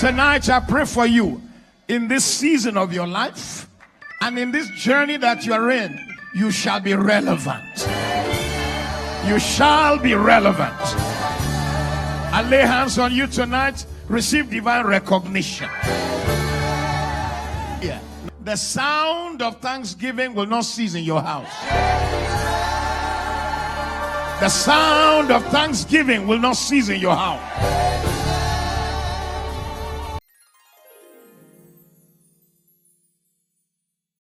Tonight I pray for you in this season of your life and in this journey that you are in, you shall be relevant. You shall be relevant. I lay hands on you tonight. Receive divine recognition. Yeah. The sound of thanksgiving will not cease in your house. The sound of thanksgiving will not cease in your house.